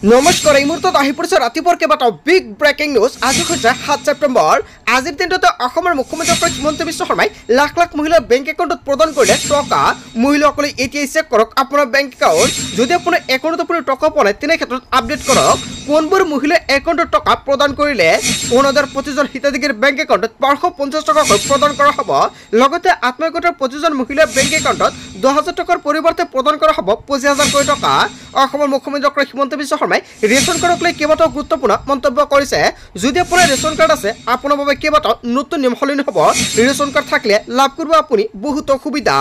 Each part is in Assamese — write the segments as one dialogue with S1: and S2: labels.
S1: নমস্কাৰ এই মুহূৰ্তত আহি পৰিছে ৰাতিপুৱাৰ কেইবাটাও বিগ ব্ৰেকিং নিউজ। আজি হৈছে 7 ছেপ্টেম্বৰ। আজিৰ দিনটোতে অসমৰ মুখ্যমন্ত্ৰী হিমন্ত বিশ্ব শৰ্মাই লাখ লাখ মহিলাৰ বেংক একাউণ্টত প্ৰদান কৰিলে টকা। মহিলাসকলে এতিয়াই চেক কৰক আপোনাৰ বেংক একাউণ্ট। যদি আপোনাৰ একাউণ্টত আপুনি টকা পোৱা নাই তেনে ক্ষেত্ৰত আপডেট কৰক কোনবোৰ মহিলাৰ একাউণ্টত টকা প্ৰদান কৰিলে। অৰুণোদয়ৰ প্ৰতিজন হিতাধিকাৰীৰ বেংক একাউণ্টত 550 টকাকৈ প্ৰদান কৰা হ'ব। লগতে আত্মসহায়ক প্ৰতিজন মহিলাৰ বেংক একাউণ্টত 10,000 টকাৰ পৰিৱৰ্তে প্ৰদান কৰা হ'ব 25,000 টকা। অসমৰ মুখ্যমন্ত্ৰী হিমন্ত বিশ্ব শৰ্মাই ৰেচন কাৰ্ডক লৈ কেইবাটাও গুৰুত্বপূৰ্ণ মন্তব্য কৰিছে। যদি আপোনাৰ ৰেচন কাৰ্ড আছে আপোনাৰ বাবে কেইবাটাও নতুন নিয়ম সলনি হ'ব। ৰেচন কাৰ্ড থাকিলে লাভ কৰিব আপুনি বহুতো সুবিধা।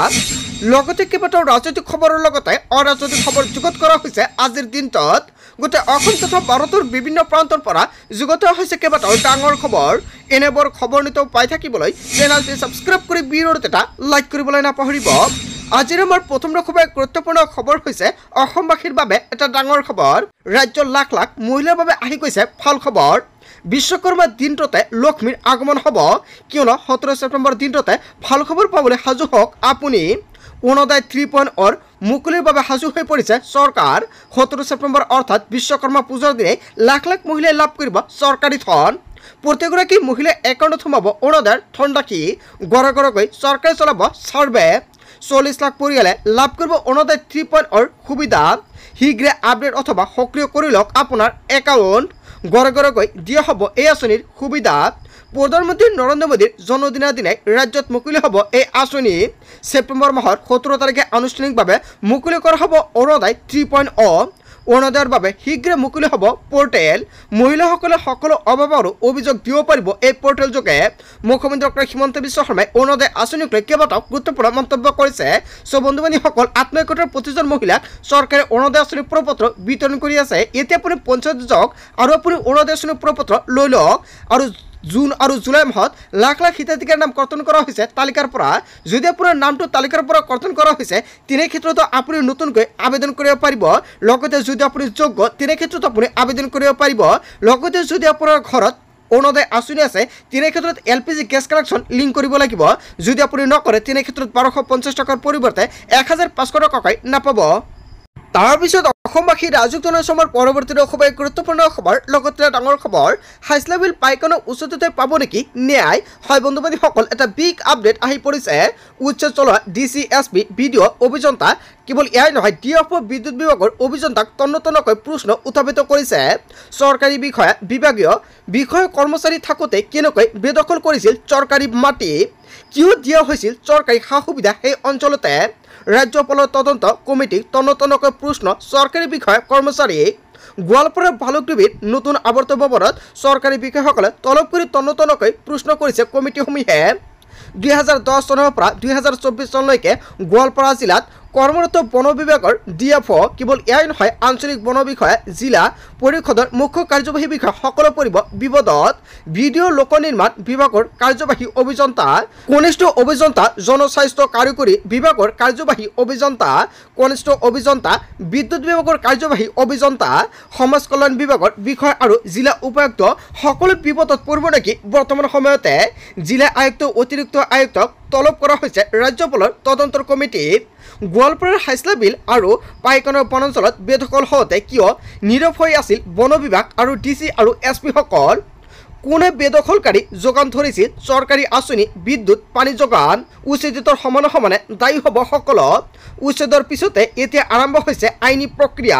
S1: লগতে কেইবাটাও ৰাজনৈতিক খবৰৰ লগতে অৰাজনৈতিক খবৰ যুগত কৰা হৈছে আজিৰ দিনটোত। গোটেই অসম তথা ভাৰতৰ বিভিন্ন প্ৰান্তৰ পৰা যুগত হৈছে কেইবাটাও ডাঙৰ খবৰ। এনেবোৰ খবৰ নিতৌ পাই থাকিবলৈ চেনেলটি ছাবস্ক্ৰাইব কৰি ভিডিঅ'টো এটা লাইক কৰিবলৈ নাপাহৰিব। আজিৰ আমাৰ প্ৰথম খুবেই গুৰুত্বপূৰ্ণ খবৰ হৈছে অসমবাসীৰ বাবে এটা ডাঙৰ খবৰ। ৰাজ্যৰ লাখ লাখ মহিলাৰ বাবে আহি গৈছে ভাল খবৰ। বিশ্বকৰ্মা দিনটোতে লক্ষ্মীৰ আগমন হ'ব, কিয়নো 17 ছেপ্টেম্বৰ দিনটোতে ভাল খবৰ পাবলৈ সাজু হওক আপুনি। অৰুণোদয় 3.0 মুকলিৰ বাবে সাজু হৈ পৰিছে চৰকাৰ। 17 ছেপ্টেম্বৰ অৰ্থাৎ বিশ্বকৰ্মা পূজাৰ দিনাই লাখ লাখ মহিলাই লাভ কৰিব চৰকাৰী ধন। প্ৰত্যেকগৰাকী মহিলাই একাউণ্টত সোমাব অৰুণোদয়ৰ ধন ৰাখি। ঘৰে ঘৰকৈ চৰকাৰে চলাব ছাৰ্ভে। 40 লাখ পৰিয়ালে লাভ কৰিব অৰুণোদয় 3.0 সুবিধা। শীঘ্ৰে আপডেট অথবা সক্ৰিয় কৰি লওক আপোনাৰ একাউণ্ট। ঘৰে ঘৰকৈ দিয়া হ'ব এই আঁচনিৰ সুবিধা। প্ৰধানমন্ত্ৰী নৰেন্দ্ৰ মোদীৰ জন্মদিনৰ দিনাই ৰাজ্যত মুকলি হ'ব এই আঁচনি। ছেপ্টেম্বৰ মাহৰ 17 তাৰিখে আনুষ্ঠানিকভাৱে মুকলি কৰা হ'ব অৰুণোদয় 3.0। অৰুণোদয়ৰ বাবে শীঘ্ৰে মুকলি হ'ব পৰ্টেল। মহিলাসকলে সকলো অভাৱ আৰু অভিযোগ দিব পাৰিব এই পৰ্টেল যোগে। মুখ্যমন্ত্ৰী হিমন্ত বিশ্ব শৰ্মাই অৰুণোদয় আঁচনিক লৈ কেইবাটাও গুৰুত্বপূৰ্ণ মন্তব্য কৰিছে। বন্ধু বান্ধৱীসকল, আত্মসহায়কৰ প্ৰতিজন মহিলাক চৰকাৰে অৰুণোদয় আঁচনিৰ প্ৰপত্ৰ বিতৰণ কৰি আছে। এতিয়া আপুনি পঞ্চায়ত যাওক আৰু আপুনি অৰুণোদয় আঁচনিৰ প্ৰপত্ৰ লৈ লওক। আৰু জুন আৰু জুলাই মাহত লাখ লাখ হিতাধিকাৰীৰ নাম কৰ্তন কৰা হৈছে তালিকাৰ পৰা। যদি আপোনাৰ নামটো তালিকাৰ পৰা কৰ্তন কৰা হৈছে তেনে ক্ষেত্ৰত আপুনি নতুনকৈ আবেদন কৰিব পাৰিব। লগতে যদি আপুনি যোগ্য তেনে ক্ষেত্ৰত আপুনি আবেদন কৰিব পাৰিব। লগতে যদি আপোনাৰ ঘৰত অৰুণোদয় আঁচনি আছে তেনে ক্ষেত্ৰত LPG গেছ কানেকশ্যন লিংক কৰিব লাগিব। যদি আপুনি নকৰে তেনে ক্ষেত্ৰত 1250 টকাৰ পৰিৱৰ্তে 1500 টকাকৈ নাপাব। তাৰপিছত অসমবাসী ৰাজুক জনসমৰ পৰৱৰ্তী খুবেই গুৰুত্বপূৰ্ণ খবৰ। লগতে ডাঙৰ খবৰ, হাইস্কুল বিল পাইকনৰ উচ্চততে পাব নেকি ন্যায়। হয় বন্ধু বান্ধৱীসকল, এটা বিগ আপডেট আহি পৰিছে। উচ্ছেদ চলোৱা DCSP ভিডিঅ' অভিযন্তা কেৱল এয়াই নহয়, DFO বিদ্যুৎ বিভাগৰ অভিযন্তাক তন্নতন্নকৈ প্ৰশ্ন উত্থাপিত কৰিছে। চৰকাৰী বিভাগীয় কৰ্মচাৰী থাকোঁতে কেনেকৈ বেদখল কৰিছিল চৰকাৰী মাটি, কিয় দিয়া হৈছিল চৰকাৰী সা সুবিধা সেই অঞ্চলতে। ৰাজ্যপালৰ তদন্ত কমিটিক তন্নতন্নকৈ প্ৰশ্ন চৰকাৰী বিষয়া কৰ্মচাৰীক। গোৱালপাৰাৰ ভালুকডুবিত নতুন আৱৰ্ত ভৱনত চৰকাৰী বিষয়াসকলে তলব কৰি তন্নতন্নকৈ প্ৰশ্ন কৰিছে কমিটিসমূহে। 2010 চনৰ পৰা 2024 চনলৈকে গোৱালপাৰা জিলাত কৰ্মৰত বন বিভাগৰ DFO কেৱল এয়াই নহয়, আঞ্চলিক বন বিষয়া, জিলা পৰিষদৰ মুখ্য কাৰ্যবাহী বিষয়া সকলো পৰিব বিপদত। ভিডিঅ' লোক নিৰ্মাণ বিভাগৰ কাৰ্যবাহী অভিযন্তা, কনিষ্ঠ অভিযন্তা, জনস্বাস্থ্য কাৰিকৰী বিভাগৰ কাৰ্যবাহী অভিযন্তা, কনিষ্ঠ অভিযন্তা, বিদ্যুৎ বিভাগৰ কাৰ্যবাহী অভিযন্তা, সমাজ কল্যাণ বিভাগৰ বিষয়া আৰু জিলা উপায়ুক্ত সকলো বিপদত পৰিব নেকি। বৰ্তমান সময়তে জিলা আয়ুক্ত, অতিৰিক্ত আয়ুক্তক তলব কৰা হৈছে ৰাজ্যপালৰ তদন্তৰ কমিটিত। গোৱালপাৰাৰ হাইস্কুল বিল আৰু পাইকনৰ বনাঞ্চলত বেদখল হওঁতে কিয় নীৰৱ হৈ আছিল বন বিভাগ আৰু DC আৰু SP সকল। কোনে বেদখলকাৰী যোগান ধৰিছিল চৰকাৰী আঁচনি, বিদ্যুৎ, পানী যোগান। উচ্ছেদিতৰ সমানে সমানে দায়ী হ'ব সকলো। উচ্ছেদৰ পিছতে এতিয়া আৰম্ভ হৈছে আইনী প্ৰক্ৰিয়া।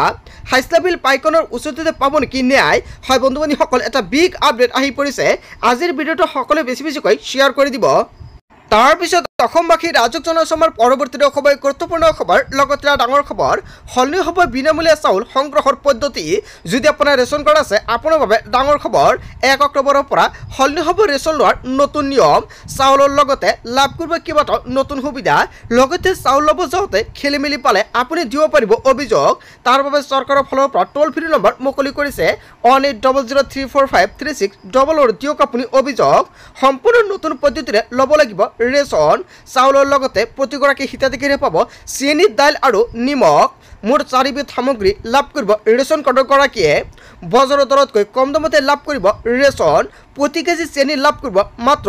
S1: হাইস্কুল বিল পাইকনৰ উচ্ছেদতে পাব নেকি ন্যায়। হয় বন্ধু বান্ধৱীসকল, এটা বিগ আপডেট আহি পৰিছে। আজিৰ ভিডিঅ'টো সকলোৱে বেছিকৈ শ্বেয়াৰ কৰি দিব। তাৰপিছত অসমবাসী ৰাজুক জনসমৰ পৰৱৰ্তী খুবেই গুৰুত্বপূৰ্ণ খবৰ। লগতে ডাঙৰ খবৰ, সলনি হ'ব বিনামূলীয়া চাউল সংগ্ৰহৰ পদ্ধতি। যদি আপোনাৰ ৰেচন কাৰ্ড আছে আপোনাৰ বাবে ডাঙৰ খবৰ। 1 অক্টোবৰৰ পৰা সলনি হ'ব ৰেচন লোৱাৰ নতুন নিয়ম। চাউলৰ লগতে লাভ কৰিব কেইবাটাও নতুন সুবিধা। লগতে চাউল ল'ব যাওঁতে খেলি মেলি পালে আপুনি দিব পাৰিব অভিযোগ। তাৰ বাবে চৰকাৰৰ ফালৰ পৰা টোল ফ্ৰী নম্বৰ মুকলি কৰিছে 1800345360 দিয়ক আপুনি অভিযোগ। সম্পূৰ্ণ নতুন পদ্ধতিৰে ল'ব লাগিব ৰেচন। চাউলৰ লগতে প্ৰতিগৰাকী হিতাধিকাৰীয়ে পাব চেনি, দাইল আৰু নিমখ। মুঠ 4বিধ সামগ্ৰী লাভ কৰিব ৰেচন কাৰ্ডৰ গৰাকীয়ে। বজাৰৰ দৰতকৈ কম দামতে লাভ কৰিব ৰেচন। প্ৰতি কেজি চেনি লাভ কৰিব মাত্ৰ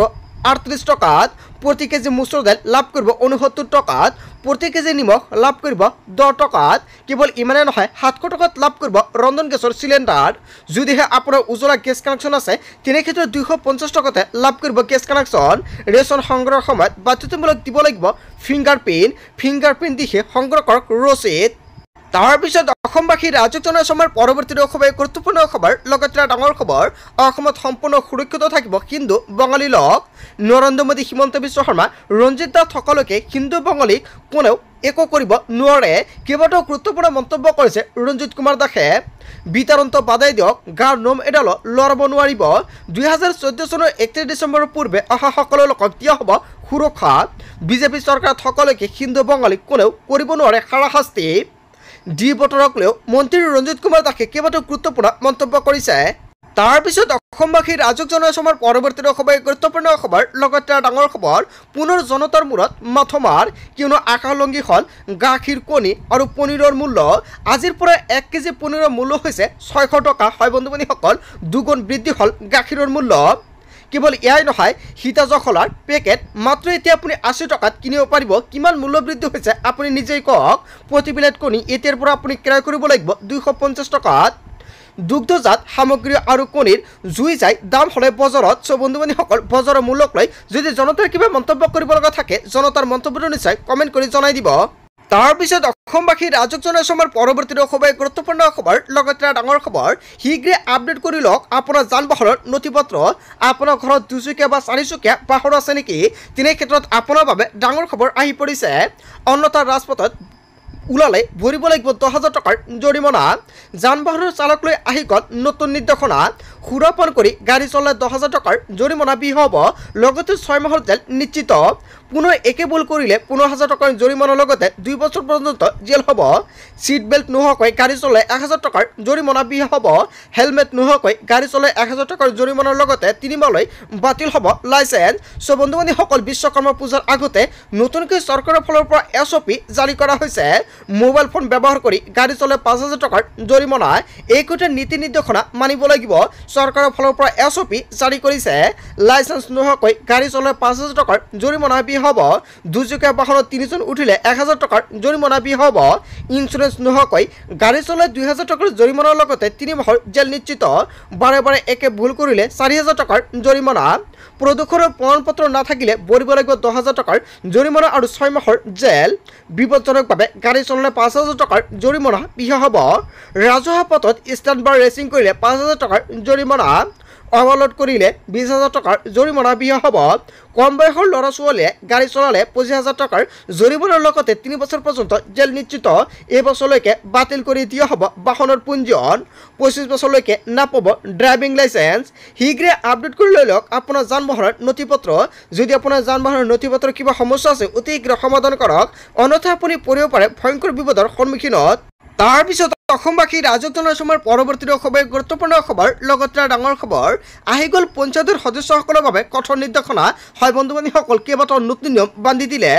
S1: 38 টকাত। প্ৰতি কেজি মচুৰ দাইল লাভ কৰিব 69 টকাত। প্ৰতি কেজি নিমখ লাভ কৰিব 10 টকাত। কেৱল ইমানে নহয় 700 টকাত লাভ কৰিব ৰন্ধন গেছৰ চিলিণ্ডাৰ। যদিহে আপোনাৰ উজ্জ্বলা গেছ কানেকশ্যন আছে তেনে ক্ষেত্ৰত 250 টকাতে লাভ কৰিব গেছ কানেকশ্যন। ৰেচন সংগ্ৰহৰ সময়ত বাধ্যতামূলক দিব লাগিব ফিংগাৰপ্ৰিণ্ট দিহে সংগ্ৰহ কৰক ৰচিদ। তাৰপিছত অসমবাসীৰ ৰাজক জনসাধাৰণৰ পৰৱৰ্তী খুবেই গুৰুত্বপূৰ্ণ খবৰ। লগতে ডাঙৰ খবৰ, অসমত সম্পূৰ্ণ সুৰক্ষিত থাকিব হিন্দু বঙালী লোক। নৰেন্দ্ৰ মোদী, হিমন্ত বিশ্ব শৰ্মা, ৰঞ্জিত দাস সকলোকে হিন্দু বঙালীক কোনেও একো কৰিব নোৱাৰে। কেইবাটাও গুৰুত্বপূৰ্ণ মন্তব্য কৰিছে ৰঞ্জিত কুমাৰ দাসে। বিতৰণটো বাদাই দিয়ক, গাৰ নোম এডালো লৰাব নোৱাৰিব। 2014 চনৰ 31 ডিচেম্বৰৰ পূৰ্বে অহা সকলো লোকক দিয়া হ'ব সুৰক্ষা। বিজেপি চৰকাৰত সকলোকে হিন্দু বঙালীক কোনেও কৰিব নোৱাৰে হাৰাশাস্তি। ডি বতৰক লৈও মন্ত্ৰী ৰঞ্জিত কুমাৰ দাসে কেইবাটাও গুৰুত্বপূৰ্ণ মন্তব্য কৰিছে। তাৰপিছত অসমবাসীৰ ৰাজক জনসাধাৰণৰ পৰৱৰ্তী খুবেই গুৰুত্বপূৰ্ণ খবৰ। লগতে ডাঙৰ খবৰ, পুনৰ জনতাৰ মূৰত মাথমাৰ, কিয়নো আকাশলংঘী হ'ল গাখীৰ, কণী আৰু পনীৰৰ মূল্য। আজিৰ পৰা 1 কেজি পনীৰৰ মূল্য হৈছে 600 টকা। হয় বন্ধু বান্ধৱীসকল, দুগুণ বৃদ্ধি হ'ল গাখীৰৰ মূল্য। কেৱল এয়াই নহয়, সীতাজখলাৰ পেকেট মাত্ৰ এতিয়া আপুনি 80 টকাত কিনিব পাৰিব। কিমান মূল্য বৃদ্ধি হৈছে আপুনি নিজেই কওক। প্ৰতি প্লেট কণী এতিয়াৰ পৰা আপুনি ক্ৰয় কৰিব লাগিব 250 টকাত। দুগ্ধজাত সামগ্ৰী আৰু কণীৰ জুই যায় দাম হ'লে বজাৰত। বন্ধু বান্ধৱীসকল, বজাৰৰ মূল্যক লৈ যদি জনতাৰ কিবা মন্তব্য কৰিব লগা থাকে, জনতাৰ মন্তব্যটো নিশ্চয় কমেণ্ট কৰি জনাই দিব। তাৰপিছত অসমবাসীৰ ৰাজক জনসাধাৰণৰ পৰৱৰ্তী খুবেই গুৰুত্বপূৰ্ণ খবৰ। লগতে ডাঙৰ খবৰ, শীঘ্ৰে আপডেট কৰি লওক আপোনাৰ যান বাহনৰ নথি পত্ৰ। আপোনাৰ ঘৰত 2চকীয়া বা 4চকীয়া বাহন আছে নেকি? তেনে ক্ষেত্ৰত আপোনাৰ বাবে ডাঙৰ খবৰ আহি পৰিছে। অন্যথা ৰাজপথত ওলালে ভৰিব লাগিব 10,000 টকাৰ জৰিমনা। যান বাহনৰ চালক লৈ আহি গ'ল নতুন নিৰ্দেশনা। সুৰাপান কৰি গাড়ী চলালে 10,000 টকাৰ জৰিমনা বিহব। লগতে 6 মাহৰ জেল নিশ্চিত। পুনৰ একে ভুল কৰিলে 15,000 টকাৰ জৰিমনাৰ লগতে 2 বছৰ পৰ্যন্ত জেল হ'ব। ছিট বেল্ট নোহোৱাকৈ গাড়ী চলালে 1,000 টকাৰ জৰিমনা বিহব। হেলমেট নোহোৱাকৈ গাড়ী চলালে 1,000 টকাৰ জৰিমনাৰ লগতে 3 মাহলৈ বাতিল হ'ব লাইচেঞ্চ। বন্ধু বান্ধৱীসকল, বিশ্বকৰ্মা পূজাৰ আগতে নতুনকৈ চৰকাৰৰ ফালৰ পৰা SOP জাৰি কৰা হৈছে। মোবাইল ফোন ব্যৱহাৰ কৰি গাড়ী চলালে 5,000 টকাৰ জৰিমনা। এইকোটা নীতি নিৰ্দেশনা মানিব লাগিব। চৰকাৰৰ ফালৰ পৰা SOP জাৰি কৰিছে। লাইচেঞ্চ নোহোৱাকৈ গাড়ী চলালে 5,000 টকাৰ জৰিমনা বিহব। দুচকীয়া বাহনত 3 জন উঠিলে 1,000 টকাৰ জৰিমনা বিহব। ইঞ্চুৰেঞ্চ নোহোৱাকৈ গাড়ী চলালে 2,000 টকাৰ জৰিমনাৰ লগতে 3 মাহৰ জেল নিশ্চিত। বাৰে বাৰে একে ভুল কৰিলে 4,000 টকাৰ জৰিমনা। প্ৰদূষণৰ প্ৰমাণপত্ৰ নাথাকিলে ভৰিব লাগিব 10,000 টকাৰ জৰিমনা আৰু 6 মাহৰ জেল। বিপদজনকভাৱে গাড়ী চলালে 5,000 টকাৰ জৰিমনা বিহব। ৰাজহুৱা পথত ষ্টাণ্ট বাৰ ৰেচিং কৰিলে 5,000 টকাৰ জৰিমনা। অভাৰলোড কৰিলে 20,000 টকাৰ জৰিমনা বিহব। কম বয়সৰ ল'ৰা ছোৱালীয়ে গাড়ী চলালে 25,000 টকাৰ জৰিমনাৰ লগতে 3 বছৰ পৰ্যন্ত জেল নিশ্চিত। এই বছৰলৈকে বাতিল কৰি দিয়া হ'ব বাহনৰ পঞ্জীয়ন। 25 বছৰলৈকে নাপাব ড্ৰাইভিং লাইচেঞ্চ। শীঘ্ৰে আপডেট কৰি লৈ লওক আপোনাৰ যান বাহনৰ নথি পত্ৰ। যদি আপোনাৰ যান বাহনৰ নথি পত্ৰৰ কিবা সমস্যা আছে অতি শীঘ্ৰে সমাধান কৰক, অন্যথা আপুনি পৰিব পাৰে ভয়ংকৰ বিপদৰ সন্মুখীনত। তাৰপিছত অসমবাসীৰ ৰাজক জনসাধাৰণৰ পৰৱৰ্তী খুবেই গুৰুত্বপূৰ্ণ খবৰ। লগতে ডাঙৰ খবৰ, আহি গ'ল পঞ্চায়তৰ সদস্যসকলৰ বাবে কঠোৰ নিৰ্দেশনা। হয় বন্ধু বান্ধৱীসকল, কেইবাটাও নতুন নিয়ম বান্ধি দিলে।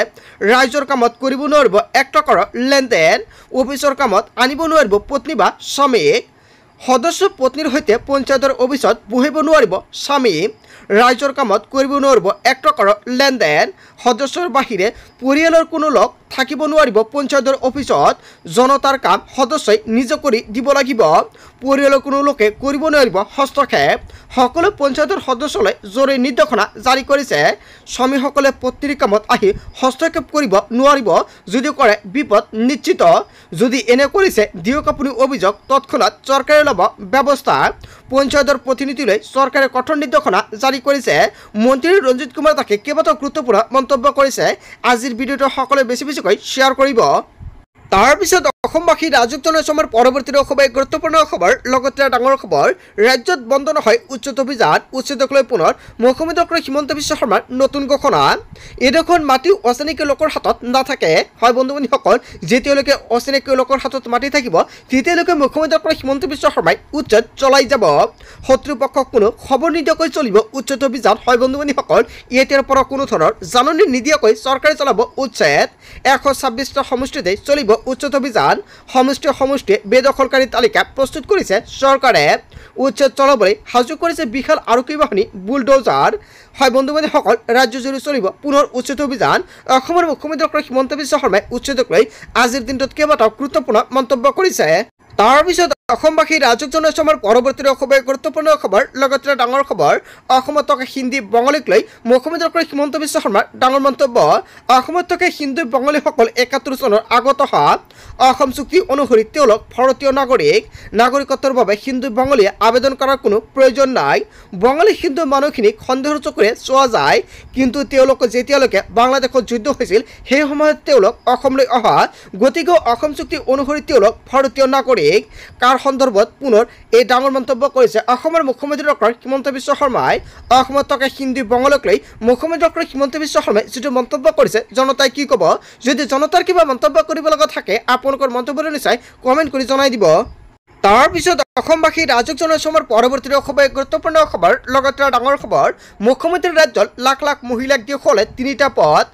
S1: ৰাইজৰ কামত কৰিব নোৱাৰিব 1 টকাৰ লেনদেন। অফিচৰ কামত আনিব নোৱাৰিব পত্নী বা স্বামীক। সদস্য পত্নীৰ সৈতে পঞ্চায়তৰ অফিচত বহিব নোৱাৰিব স্বামী। ৰাইজৰ কামত কৰিব নোৱাৰিব 1 টকাৰ লেনদেন। সদস্যৰ বাহিৰে পৰিয়ালৰ কোনো লোক থাকিব নোৱাৰিব পঞ্চায়তৰ অফিচত। জনতাৰ কাম সদস্যই নিজে কৰি দিব লাগিব। পৰিয়ালৰ কোনো লোকে কৰিব নোৱাৰিব হস্তক্ষেপ। সকলো পঞ্চায়তৰ সদস্যলৈ জৰুৰী নিৰ্দেশনা জাৰি কৰিছে। স্বামীসকলে পত্নীৰ কামত আহি হস্তক্ষেপ কৰিব নোৱাৰিব। যদি কৰে বিপদ নিশ্চিত। যদি এনে কৰিছে দিয়ক আপুনি অভিযোগ, তৎক্ষণাত চৰকাৰে ল'ব ব্যৱস্থা। পঞ্চায়তৰ প্ৰতিনিধিলৈ চৰকাৰে কঠোৰ নিৰ্দেশনা জাৰি কৰিছে। মন্ত্ৰী ৰঞ্জিত কুমাৰ দাসে কেইবাটাও গুৰুত্বপূৰ্ণ মন্তব্য কৰিছে। আজিৰ ভিডিঅ'টো সকলোৱে বেছি বেছিকৈ শ্বেয়াৰ কৰিব। তাৰপিছত অসমবাসীৰ ৰাজক জনসাধাৰণৰ পৰৱৰ্তী খুবেই গুৰুত্বপূৰ্ণ খবৰ। লগতে ডাঙৰ খবৰ, ৰাজ্যত বন্ধ নহয় উচ্ছেদ অভিযান। উচ্ছেদক লৈ পুনৰ মুখ্যমন্ত্ৰী ডক্টৰ হিমন্ত বিশ্ব শৰ্মাৰ নতুন ঘোষণা। এইডোখৰ মাটি অচিনাকি লোকৰ হাতত নাথাকে। হয় বন্ধু বান্ধৱীসকল, যেতিয়ালৈকে অচিনাকি লোকৰ হাতত মাটি থাকিব তেতিয়ালৈকে মুখ্যমন্ত্ৰী ডক্টৰ হিমন্ত বিশ্ব শৰ্মাই উচ্ছেদ চলাই যাব। শত্ৰুপক্ষক কোনো খবৰ নিদিয়াকৈ চলিব উচ্ছেদ অভিযান। হয় বন্ধু বান্ধৱীসকল, এতিয়াৰ পৰা কোনো ধৰণৰ জাননী নিদিয়াকৈ চৰকাৰে চলাব উচ্ছেদ। 126টা সমষ্টিতে চলিব উচ্ছেদ অভিযান। সমষ্টি বেদখলকাৰী তালিকা প্ৰস্তুত কৰিছে চৰকাৰে উচ্ছেদ চলাবলৈ সাজু কৰিছে বিশাল আৰক্ষী বাহিনী বুলডোজাৰ হয় বন্ধু বান্ধৱীসকল ৰাজ্যজুৰি চলিব পুনৰ উচ্ছেদ অভিযান অসমৰ মুখ্যমন্ত্ৰী ডক্টৰ হিমন্ত বিশ্ব শৰ্মাই উচ্ছেদক লৈ আজিৰ দিনটোত কেইবাটাও গুৰুত্বপূৰ্ণ মন্তব্য কৰিছে তাৰপিছত অসমবাসী ৰাজক জনাইছে আমাৰ পৰৱৰ্তী গুৰুত্বপূৰ্ণ খবৰ লগতে ডাঙৰ খবৰ অসমত থকা হিন্দী বঙালীক লৈ মুখ্যমন্ত্ৰী ডক্টৰ হিমন্ত বিশ্ব শৰ্মাৰ ডাঙৰ মন্তব্য অসমত থকা হিন্দু বঙালীসকল ৭১ চনৰ আগত অহা অসম চুক্তি অনুসৰি তেওঁলোক ভাৰতীয় নাগৰিকত্বৰ বাবে হিন্দু বঙালীয়ে আবেদন কৰাৰ কোনো প্ৰয়োজন নাই বঙালী হিন্দু মানুহখিনিক সন্দেহৰ চকুৰে চোৱা যায় কিন্তু তেওঁলোক যেতিয়ালৈকে বাংলাদেশত যুদ্ধ হৈছিল সেই সময়ত তেওঁলোক অসমলৈ অহা গতিকে অসম চুক্তি অনুসৰি তেওঁলোক ভাৰতীয় নাগৰিক কাৰ সন্দৰ্ভত পুনৰ এই ডাঙৰ মন্তব্য কৰিছে অসমৰ মুখ্যমন্ত্ৰী ডক্টৰ হিমন্ত বিশ্ব শৰ্মাই অসমত থকা হিন্দু বঙালীক লৈ মুখ্যমন্ত্ৰী ডক্টৰ হিমন্ত বিশ্ব শৰ্মাই যিটো মন্তব্য কৰিছে জনতাই কি ক'ব যদি জনতাৰ কিবা মন্তব্য কৰিব লগা থাকে আপোনালোকৰ মন্তব্য নিশ্চয় কমেণ্ট কৰি জনাই দিব তাৰপিছত অসমবাসী ৰাজক জনাইছে আমাৰ পৰৱৰ্তী গুৰুত্বপূৰ্ণ খবৰ লগতে ডাঙৰ খবৰ মুখ্যমন্ত্ৰী ৰাজ্যত লাখ লাখ মহিলাক দি হ'লে ৩টা পদ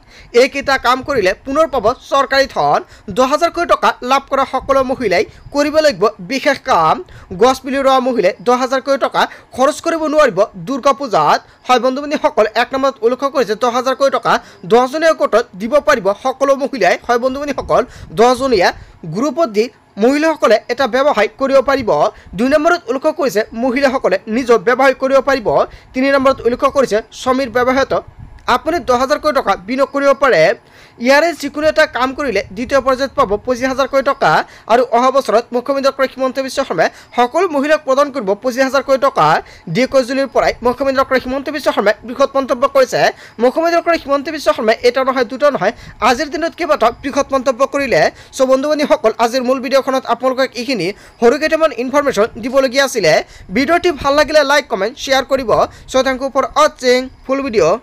S1: এইকেইটা কাম কৰিলে পুনৰ পাব চৰকাৰী ধন ১০,০০০ কোটি টকা লাভ কৰা সকলো মহিলাই কৰিব লাগিব বিশেষ কাম গছ পুলি ৰোৱা মহিলাই ১০,০০০ কোটি টকা খৰচ কৰিব নোৱাৰিব দুৰ্গা পূজাত হয় বন্ধু বান্ধৱীসকল ১ নম্বৰত উল্লেখ কৰিছে ১০,০০০ কোটি টকা ১০জনীয়া গোটত দিব পাৰিব সকলো মহিলাই হয় বন্ধু বান্ধৱীসকল ১০জনীয়া গ্ৰুপত দি মহিলাসকলে এটা ব্যৱসায় কৰিব পাৰিব ২ নম্বৰত উল্লেখ কৰিছে মহিলাসকলে নিজৰ ব্যৱসায় কৰিব পাৰিব ৩ নম্বৰত উল্লেখ কৰিছে স্বামীৰ ব্যৱসায়ত আপুনি ১০,০০০ কোটি টকা বিনিয়োগ কৰিব পাৰে ইয়াৰে যিকোনো এটা কাম কৰিলে দ্বিতীয় পৰ্যায়ত পাব ২৫,০০০ কোটি টকা আৰু অহা বছৰত মুখ্যমন্ত্ৰী ডক্টৰ হিমন্ত বিশ্ব শৰ্মাই সকলো মহিলাক প্ৰদান কৰিব ২৫,০০০ কোটি টকা ২১ জুলাইৰ পৰাই মুখ্যমন্ত্ৰী ডক্টৰ হিমন্ত বিশ্ব শৰ্মাই বৃহৎ মন্তব্য কৰিছে মুখ্যমন্ত্ৰী ডক্টৰ হিমন্ত বিশ্ব শৰ্মাই এটা নহয় দুটা নহয় আজিৰ দিনত কেইবাটাও বৃহৎ মন্তব্য কৰিলে চ' বন্ধু বান্ধৱীসকল আজিৰ মূল ভিডিঅ'খনত আপোনালোকক এইখিনি সৰু কেইটামান ইনফৰমেশ্যন দিবলগীয়া আছিলে ভিডিঅ'টি ভাল লাগিলে লাইক কমেণ্ট শ্বেয়াৰ কৰিব চ' থেংক ইউ ফৰ ৱাচিং ফুল ভিডিঅ'